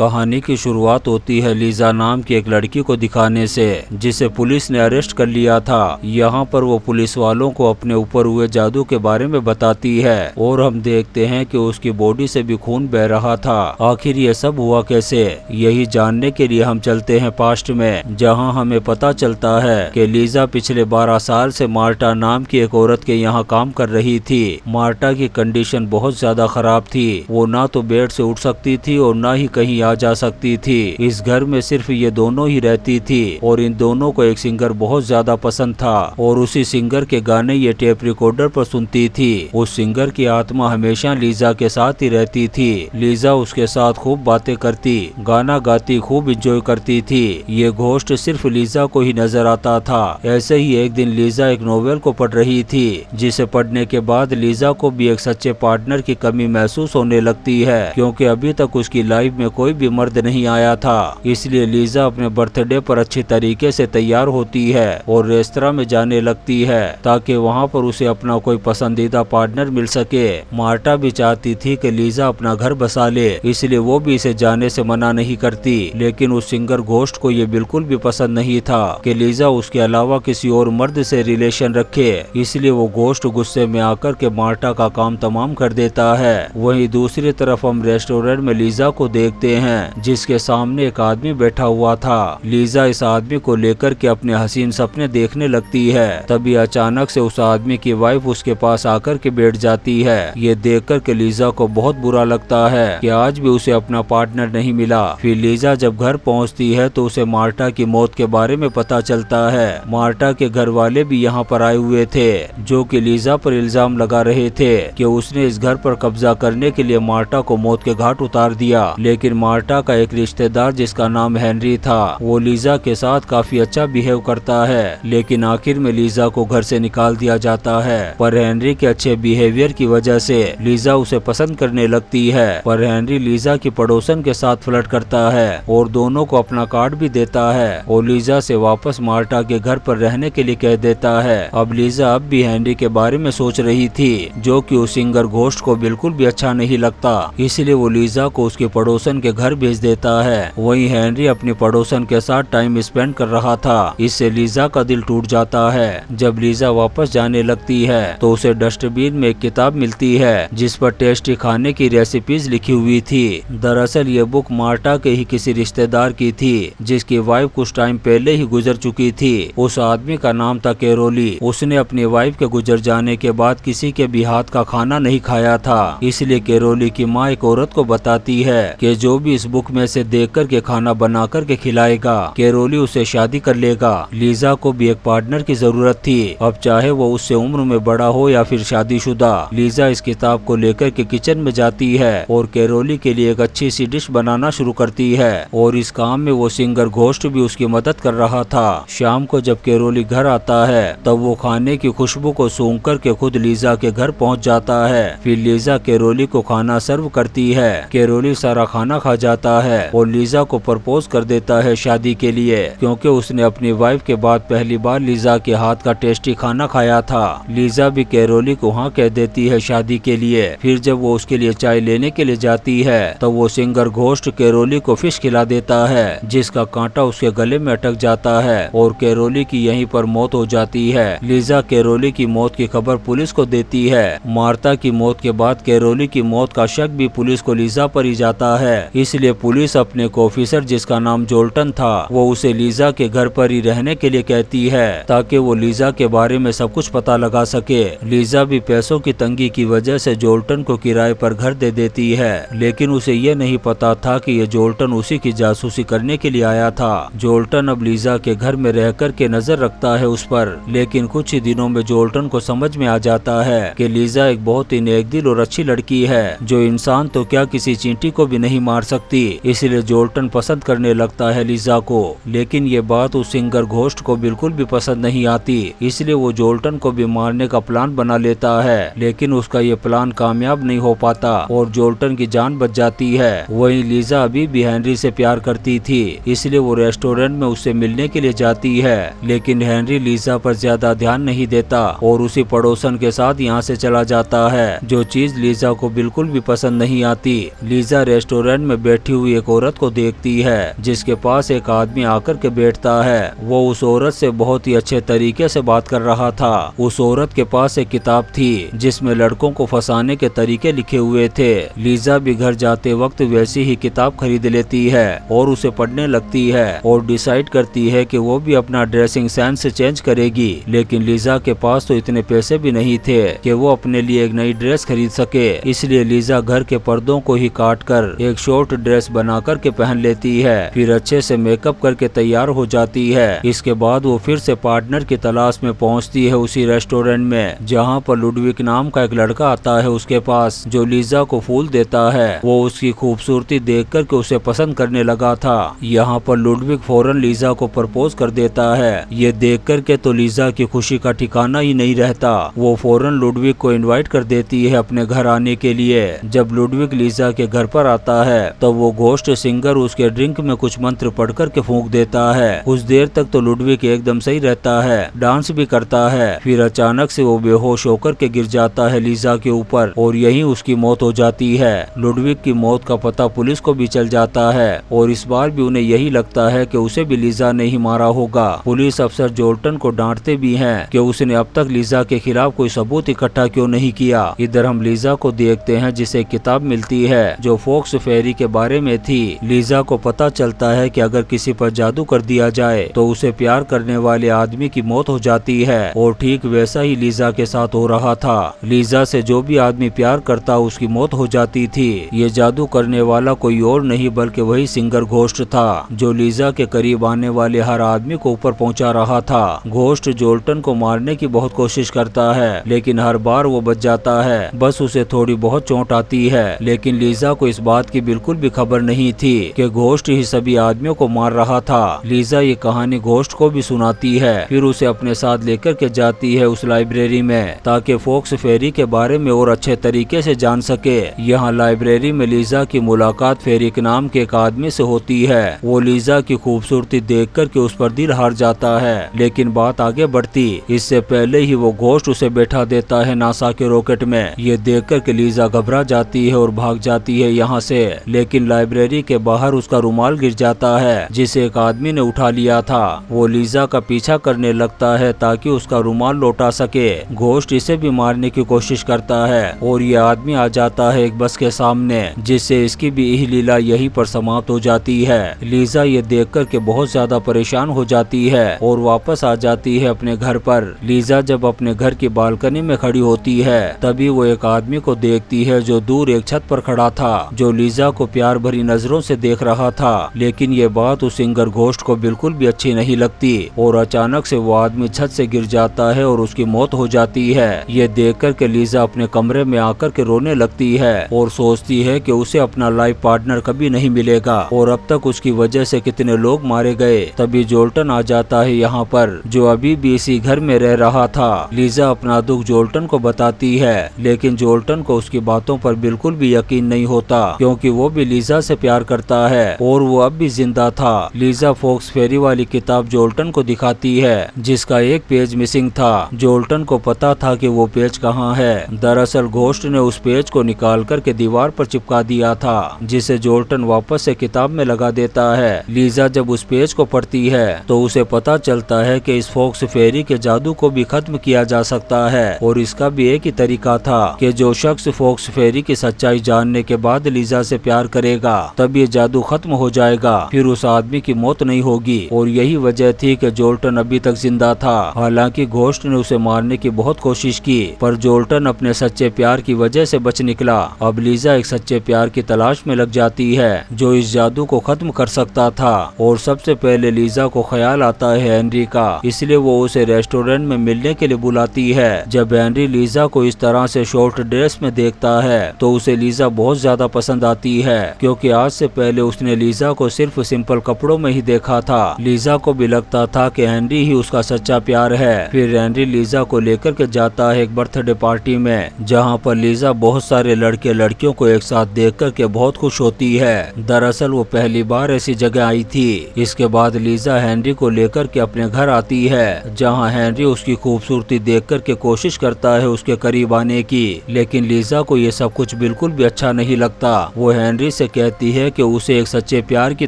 कहानी की शुरुआत होती है लीजा नाम की एक लड़की को दिखाने से, जिसे पुलिस ने अरेस्ट कर लिया था। यहाँ पर वो पुलिस वालों को अपने ऊपर हुए जादू के बारे में बताती है और हम देखते हैं कि उसकी बॉडी से भी खून बह रहा था। आखिर ये सब हुआ कैसे, यही जानने के लिए हम चलते हैं पास्ट में, जहाँ हमें पता चलता है कि लीजा पिछले 12 साल से मार्टा नाम की एक औरत के यहाँ काम कर रही थी। मार्टा की कंडीशन बहुत ज्यादा खराब थी। वो ना तो बेड से उठ सकती थी और ना ही कहीं आ जा सकती थी। इस घर में सिर्फ ये दोनों ही रहती थी और इन दोनों को एक सिंगर बहुत ज्यादा पसंद था और उसी सिंगर के गाने ये टेप रिकॉर्डर पर सुनती थी। उस सिंगर की आत्मा हमेशा लीजा के साथ ही रहती थी। लीजा उसके साथ खूब बातें करती, गाना गाती, खूब इंजॉय करती थी। ये घोस्ट सिर्फ लीजा को ही नजर आता था। ऐसे ही एक दिन लीजा एक नोवेल को पढ़ रही थी, जिसे पढ़ने के बाद लीजा को भी एक सच्चे पार्टनर की कमी महसूस होने लगती है, क्योंकि अभी तक उसकी लाइफ में कोई भी मर्द नहीं आया था। इसलिए लीजा अपने बर्थडे पर अच्छी तरीके से तैयार होती है और रेस्तरां में जाने लगती है ताकि वहां पर उसे अपना कोई पसंदीदा पार्टनर मिल सके। मार्टा भी चाहती थी कि लीजा अपना घर बसा ले, इसलिए वो भी इसे जाने से मना नहीं करती। लेकिन उस सिंगर घोस्ट को ये बिल्कुल भी पसंद नहीं था कि लीजा उसके अलावा किसी और मर्द से रिलेशन रखे। इसलिए वो घोस्ट गुस्से में आकर के मार्टा का काम तमाम कर देता है। वहीं दूसरी तरफ हम रेस्टोरेंट में लीजा को देखते हैं, जिसके सामने एक आदमी बैठा हुआ था। लीजा इस आदमी को लेकर के अपने हसीन सपने देखने लगती है। तभी अचानक से उस आदमी की वाइफ उसके पास आकर के बैठ जाती है। ये देखकर के लीजा को बहुत बुरा लगता है कि आज भी उसे अपना पार्टनर नहीं मिला। फिर लीजा जब घर पहुंचती है तो उसे मार्टा की मौत के बारे में पता चलता है। मार्टा के घर वाले भी यहाँ पर आए हुए थे, जो कि लीजा पर इल्जाम लगा रहे थे कि उसने इस घर पर कब्जा करने के लिए मार्टा को मौत के घाट उतार दिया। लेकिन मार्टा का एक रिश्तेदार जिसका नाम हेनरी था, वो लीजा के साथ काफी अच्छा बिहेव करता है। लेकिन आखिर में लीजा को घर से निकाल दिया जाता है। पर हेनरी के अच्छे बिहेवियर की वजह से लीजा उसे पसंद करने लगती है। पर हेनरी लीजा की पड़ोसन के साथ फ्लर्ट करता है और दोनों को अपना कार्ड भी देता है और लीजा से वापस मार्टा के घर पर रहने के लिए कह देता है। अब लीजा अब भी हेनरी के बारे में सोच रही थी, जो कि उस सिंगर घोस्ट को बिल्कुल भी अच्छा नहीं लगता। इसलिए वो लीजा को उसके पड़ोसन के घर भेज देता है। वहीं हेनरी अपनी पड़ोसन के साथ टाइम स्पेंड कर रहा था। इससे लीजा का दिल टूट जाता है। जब लीजा वापस जाने लगती है तो उसे डस्टबिन में एक किताब मिलती है, जिस पर टेस्टी खाने की रेसिपीज लिखी हुई थी। दरअसल ये बुक मार्टा के ही किसी रिश्तेदार की थी, जिसकी वाइफ कुछ टाइम पहले ही गुजर चुकी थी। उस आदमी का नाम था कैरोली। उसने अपनी वाइफ के गुजर जाने के बाद किसी के भी हाथ का खाना नहीं खाया था। इसलिए कैरोली की माँ एक औरत को बताती है कि जो भी इस बुक में से देख कर के खाना बना कर के खिलाएगा, कैरोली उसे शादी कर लेगा। लीजा को भी एक पार्टनर की जरूरत थी, अब चाहे वो उससे उम्र में बड़ा हो या फिर शादीशुदा। लीजा इस किताब को लेकर के किचन में जाती है और कैरोली के लिए एक अच्छी सी डिश बनाना शुरू करती है और इस काम में वो सिंगर घोस्ट भी उसकी मदद कर रहा था। शाम को जब कैरोली घर आता है तब वो खाने की खुशबू को सूंघ कर के खुद लीजा के घर पहुंच जाता है। फिर लीजा कैरोली को खाना सर्व करती है। कैरोली सारा खाना खा जाता है और लीजा को प्रपोज कर देता है शादी के लिए, क्योंकि उसने अपनी वाइफ के बाद पहली बार लीजा के हाथ का टेस्टी खाना खाया था। लीजा भी कैरोली को हाँ कह देती है शादी के लिए। फिर जब वो उसके लिए चाय लेने के लिए जाती है तो वो सिंगर घोस्ट कैरोली को फिश खिला देता है, जिसका कांटा उसके गले में अटक जाता है और कैरोली की यहीं पर मौत हो जाती है। लीजा कैरोली की मौत की खबर पुलिस को देती है। मार्ता की मौत के बाद कैरोली की मौत का शक भी पुलिस को लीजा पर ही जाता है। इसलिए पुलिस अपने एक ऑफिसर जिसका नाम जोल्टन था, वो उसे लीजा के घर पर ही रहने के लिए कहती है ताकि वो लीजा के बारे में सब कुछ पता लगा सके। लीजा भी पैसों की तंगी की वजह से जोल्टन को किराए पर घर दे देती है, लेकिन उसे ये नहीं पता था कि ये जोल्टन उसी की जासूसी करने के लिए आया था। जोल्टन अब लीजा के घर में रह कर के नजर रखता है उस पर, लेकिन कुछ ही दिनों में जोल्टन को समझ में आ जाता है कि लीजा एक बहुत ही नेकदिल और अच्छी लड़की है, जो इंसान तो क्या किसी चींटी को भी नहीं मार सकती। इसलिए जोल्टन पसंद करने लगता है लीजा को। लेकिन ये बात उस सिंगर घोस्ट को बिल्कुल भी पसंद नहीं आती, इसलिए वो जोल्टन को भी मारने का प्लान बना लेता है। लेकिन उसका ये प्लान कामयाब नहीं हो पाता और जोल्टन की जान बच जाती है। वहीं लीजा अभी भी हेनरी से प्यार करती थी, इसलिए वो रेस्टोरेंट में उससे मिलने के लिए जाती है। लेकिन हेनरी लीजा पर ज्यादा ध्यान नहीं देता और उसी पड़ोसन के साथ यहाँ से चला जाता है, जो चीज लीजा को बिल्कुल भी पसंद नहीं आती। लीजा रेस्टोरेंट में बैठी हुई एक औरत को देखती है जिसके पास एक आदमी आकर के बैठता है। वो उस औरत से बहुत ही अच्छे तरीके से बात कर रहा था। उस औरत के पास एक किताब थी जिसमें लड़कों को फंसाने के तरीके लिखे हुए थे। लीजा भी घर जाते वक्त वैसी ही किताब खरीद लेती है और उसे पढ़ने लगती है और डिसाइड करती है कि वो भी अपना ड्रेसिंग सेंस चेंज करेगी। लेकिन लीजा के पास तो इतने पैसे भी नहीं थे कि वो अपने लिए एक नई ड्रेस खरीद सके, इसलिए लीजा घर के पर्दों को ही काट कर एक शॉर्ट ड्रेस बना कर के पहन लेती है। फिर अच्छे से मेकअप करके तैयार हो जाती है। इसके बाद वो फिर से पार्टनर की तलाश में पहुंचती है उसी रेस्टोरेंट में, जहां पर लुडविक नाम का एक लड़का आता है उसके पास, जो लीजा को फूल देता है। वो उसकी खूबसूरती देख कर के उसे पसंद करने लगा था। यहाँ पर लुडविक फौरन लीजा को प्रपोज कर देता है। ये देख कर के तो लीजा की खुशी का ठिकाना ही नहीं रहता। वो फौरन लुडविक को इनवाइट कर देती है अपने घर आने के लिए। जब लुडविक लीजा के घर पर आता है तब वो घोस्ट सिंगर उसके ड्रिंक में कुछ मंत्र पढ़ कर के फूंक देता है। कुछ देर तक तो लुडविक एकदम सही रहता है, डांस भी करता है। फिर अचानक से वो बेहोश होकर के गिर जाता है लीजा के ऊपर और यहीं उसकी मौत हो जाती है। लुडविक की मौत का पता पुलिस को भी चल जाता है और इस बार भी उन्हें यही लगता है कि उसे भी लीजा ने ही मारा होगा। पुलिस अफसर जोल्टन को डांटते भी हैं कि उसने अब तक लीजा के खिलाफ कोई सबूत इकट्ठा क्यों नहीं किया। इधर हम लीजा को देखते हैं जिसे किताब मिलती है जो फॉक्स फेरी के बारे में थी। लीजा को पता चलता है कि अगर किसी पर जादू कर दिया जाए तो उसे प्यार करने वाले आदमी की मौत हो जाती है और ठीक वैसा ही लीजा के साथ हो रहा था। लीजा से जो भी आदमी प्यार करता उसकी मौत हो जाती थी। ये जादू करने वाला कोई और नहीं बल्कि वही सिंगर घोस्ट था जो लीजा के करीब आने वाले हर आदमी को ऊपर पहुंचा रहा था। घोस्ट जोल्टन को मारने की बहुत कोशिश करता है लेकिन हर बार वो बच जाता है, बस उसे थोड़ी बहुत चोट आती है। लेकिन लीजा को इस बात की बिल्कुल भी खबर नहीं थी कि घोस्ट ही सभी आदमियों को मार रहा था। लीजा ये कहानी घोस्ट को भी सुनाती है, फिर उसे अपने साथ लेकर के जाती है उस लाइब्रेरी में ताकि फॉक्स फेरी के बारे में और अच्छे तरीके से जान सके। यहाँ लाइब्रेरी में लीजा की मुलाकात फेरिक नाम के एक आदमी से होती है। वो लीजा की खूबसूरती देख कर के उस पर दिल हार जाता है, लेकिन बात आगे बढ़ती इससे पहले ही वो घोस्ट उसे बैठा देता है नासा के रॉकेट में। ये देख कर के लीजा घबरा जाती है और भाग जाती है यहाँ से, लेकिन लाइब्रेरी के बाहर उसका रुमाल गिर जाता है जिसे एक आदमी ने उठा लिया था। वो लीजा का पीछा करने लगता है ताकि उसका रुमाल लौटा सके। घोस्ट इसे भी मारने की कोशिश करता है और ये आदमी आ जाता है एक बस के सामने, जिससे इसकी भी यही लीला यहीं पर समाप्त हो जाती है। लीजा ये देख कर के बहुत ज्यादा परेशान हो जाती है और वापस आ जाती है अपने घर पर। लीजा जब अपने घर की बालकनी में खड़ी होती है तभी वो एक आदमी को देखती है जो दूर एक छत पर खड़ा था, जो लीजा को प्यार भरी नजरों से देख रहा था। लेकिन ये बात उस सिंगर घोस्ट को बिल्कुल भी अच्छी नहीं लगती और अचानक से वो आदमी छत से गिर जाता है और उसकी मौत हो जाती है। ये देख कर के लीजा अपने कमरे में आकर के रोने लगती है और सोचती है कि उसे अपना लाइफ पार्टनर कभी नहीं मिलेगा और अब तक उसकी वजह से कितने लोग मारे गए। तभी जोल्टन आ जाता है यहाँ पर, जो अभी भी इसी घर में रह रहा था। लीजा अपना दुख जोल्टन को बताती है, लेकिन जोल्टन को उसकी बातों पर बिल्कुल भी यकीन नहीं होता क्योंकि वो भी लीजा से प्यार करता है और वो अब भी जिंदा था। लीजा फॉक्स फेरी वाली किताब जोल्टन को दिखाती है जिसका एक पेज मिसिंग था। जोल्टन को पता था कि वो पेज कहाँ है। दरअसल घोस्ट ने उस पेज को निकाल कर के दीवार पर चिपका दिया था, जिसे जोल्टन वापस से किताब में लगा देता है। लीजा जब उस पेज को पढ़ती है तो उसे पता चलता है कि इस फॉक्स फेरी के जादू को भी खत्म किया जा सकता है और इसका भी एक ही तरीका था कि जो शख्स फॉक्स फेरी की सच्चाई जानने के बाद लीजा से प्यार करेगा तब ये जादू खत्म हो जाएगा, फिर उस आदमी की मौत नहीं होगी। और यही वजह थी कि जोल्टन अभी तक जिंदा था। हालांकि घोस्ट ने उसे मारने की बहुत कोशिश की पर जोल्टन अपने सच्चे प्यार की वजह से बच निकला। अब लीजा एक सच्चे प्यार की तलाश में लग जाती है जो इस जादू को खत्म कर सकता था और सबसे पहले लीजा को ख्याल आता है हेनरी का, इसलिए वो उसे रेस्टोरेंट में मिलने के लिए बुलाती है। जब हेनरी लीजा को इस तरह से शॉर्ट ड्रेस में देखता है तो उसे लीजा बहुत ज्यादा पसंद आती है क्योंकि आज से पहले उसने लीजा को सिर्फ सिंपल कपड़ों में ही देखा था। लीजा को भी लगता था कि हेनरी ही उसका सच्चा प्यार है। फिर हेनरी लीजा को लेकर के जाता है एक बर्थडे पार्टी में, जहाँ पर लीजा बहुत सारे लड़के लड़कियों को एक साथ देख कर के बहुत खुश होती है। दरअसल वो पहली बार ऐसी जगह आई थी। इसके बाद लीजा हेनरी को लेकर के अपने घर आती है, जहाँ हेनरी उसकी खूबसूरती देख कर के कोशिश करता है उसके करीब आने की, लेकिन लीजा को ये सब कुछ बिल्कुल भी अच्छा नहीं लगता। वो हेनरी हेनरी से कहती है कि उसे एक सच्चे प्यार की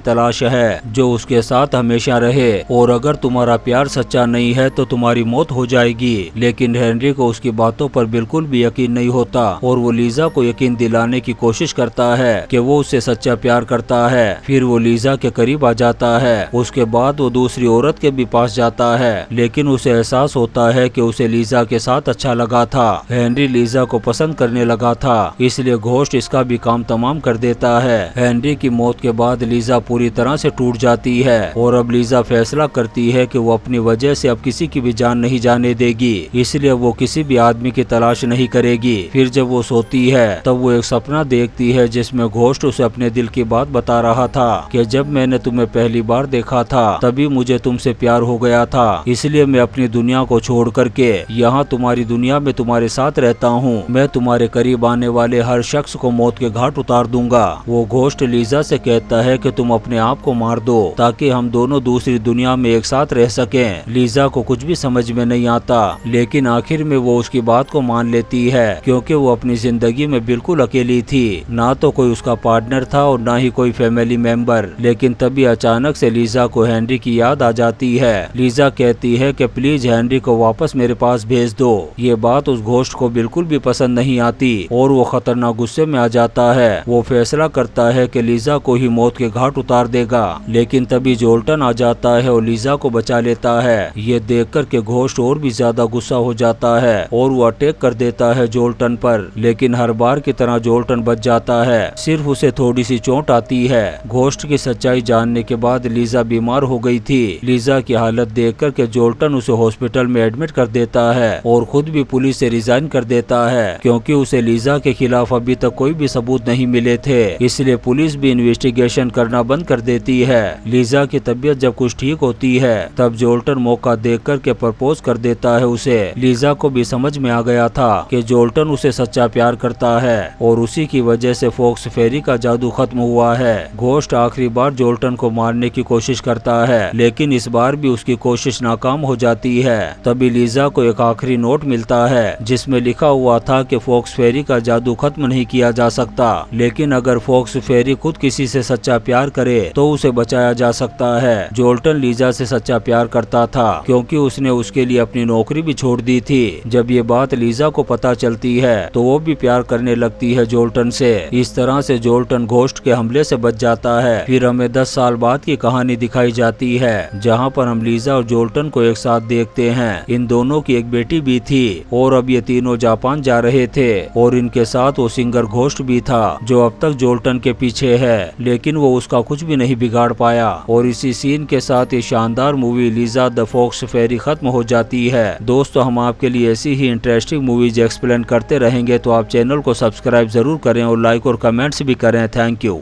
तलाश है जो उसके साथ हमेशा रहे, और अगर तुम्हारा प्यार सच्चा नहीं है तो तुम्हारी मौत हो जाएगी। लेकिन हेनरी को उसकी बातों पर बिल्कुल भी यकीन नहीं होता और वो लीजा को यकीन दिलाने की कोशिश करता है कि वो उससे सच्चा प्यार करता है। फिर वो लीजा के करीब आ जाता है। उसके बाद वो दूसरी औरत के भी पास जाता है, लेकिन उसे एहसास होता है कि उसे लीजा के साथ अच्छा लगा था। हेनरी लीजा को पसंद करने लगा था, इसलिए घोस्ट इसका भी काम तमाम कर देता है। हेनरी की मौत के बाद लीजा पूरी तरह से टूट जाती है और अब लीजा फैसला करती है कि वो अपनी वजह से अब किसी की भी जान नहीं जाने देगी, इसलिए वो किसी भी आदमी की तलाश नहीं करेगी। फिर जब वो सोती है तब वो एक सपना देखती है जिसमें घोस्ट उसे अपने दिल की बात बता रहा था कि जब मैंने तुम्हें पहली बार देखा था तभी मुझे तुमसे प्यार हो गया था, इसलिए मैं अपनी दुनिया को छोड़ करके यहाँ तुम्हारी दुनिया में तुम्हारे साथ रहता हूँ। मैं तुम्हारे करीब आने वाले हर शख्स को मौत के घाट उतार दूंगा। वो घोस्ट लीजा से कहता है कि तुम अपने आप को मार दो ताकि हम दोनों दूसरी दुनिया में एक साथ रह सकें। लीजा को कुछ भी समझ में नहीं आता, लेकिन आखिर में वो उसकी बात को मान लेती है क्योंकि वो अपनी जिंदगी में बिल्कुल अकेली थी। ना तो कोई उसका पार्टनर था और ना ही कोई फैमिली मेंबर। लेकिन तभी अचानक से लीजा को हेनरी की याद आ जाती है। लीजा कहती है कि प्लीज हेनरी को वापस मेरे पास भेज दो। ये बात उस घोस्ट को बिल्कुल भी पसंद नहीं आती और वो खतरनाक गुस्से में आ जाता है। वो फैसला करता है कि लीजा को ही मौत के घाट उतार देगा, लेकिन तभी जोल्टन आ जाता है और लीजा को बचा लेता है। ये देखकर के घोस्ट और भी ज्यादा गुस्सा हो जाता है और वो अटैक कर देता है जोल्टन पर, लेकिन हर बार की तरह जोल्टन बच जाता है। सिर्फ उसे थोड़ी सी चोट आती है। घोस्ट की सच्चाई जानने के बाद लीजा बीमार हो गई थी। लीजा की हालत देखकर के जोल्टन उसे हॉस्पिटल में एडमिट कर देता है और खुद भी पुलिस से रिजाइन कर देता है क्योंकि उसे लीजा के खिलाफ अभी तक कोई भी सबूत नहीं मिले थे, इसलिए पुलिस भी इन्वेस्टिगेशन करना बंद कर देती है। लीजा की तबीयत जब कुछ ठीक होती है तब जोल्टन मौका देखकर के प्रपोज कर देता है उसे। लीजा को भी समझ में आ गया था कि जोल्टन उसे सच्चा प्यार करता है और उसी की वजह से फॉक्स फेरी का जादू खत्म हुआ है। घोस्ट आखिरी बार जोल्टन को मारने की कोशिश करता है, लेकिन इस बार भी उसकी कोशिश नाकाम हो जाती है। तभी लीजा को एक आखिरी नोट मिलता है जिसमें लिखा हुआ था कि फॉक्स फेरी का जादू खत्म नहीं किया जा सकता, लेकिन अगर फॉक्स फेरी खुद किसी से सच्चा प्यार करे तो उसे बचाया जा सकता है। जोल्टन लीजा से सच्चा प्यार करता था क्योंकि उसने उसके लिए अपनी नौकरी भी छोड़ दी थी। जब ये बात लीजा को पता चलती है तो वो भी प्यार करने लगती है जोल्टन से। इस तरह से जोल्टन घोस्ट के हमले से बच जाता है। फिर हमें 10 साल बाद की कहानी दिखाई जाती है जहाँ पर हम लीजा और जोल्टन को एक साथ देखते हैं। इन दोनों की एक बेटी भी थी और अब ये तीनों जापान जा रहे थे और इनके साथ वो सिंगर घोस्ट भी था जो अब तक जोल्टन के पीछे है, लेकिन वो उसका कुछ भी नहीं बिगाड़ पाया। और इसी सीन के साथ ये शानदार मूवी लीजा द फॉक्स फेरी खत्म हो जाती है। दोस्तों, हम आपके लिए ऐसी ही इंटरेस्टिंग मूवीज एक्सप्लेन करते रहेंगे, तो आप चैनल को सब्सक्राइब जरूर करें और लाइक और कमेंट्स भी करें। Thank you.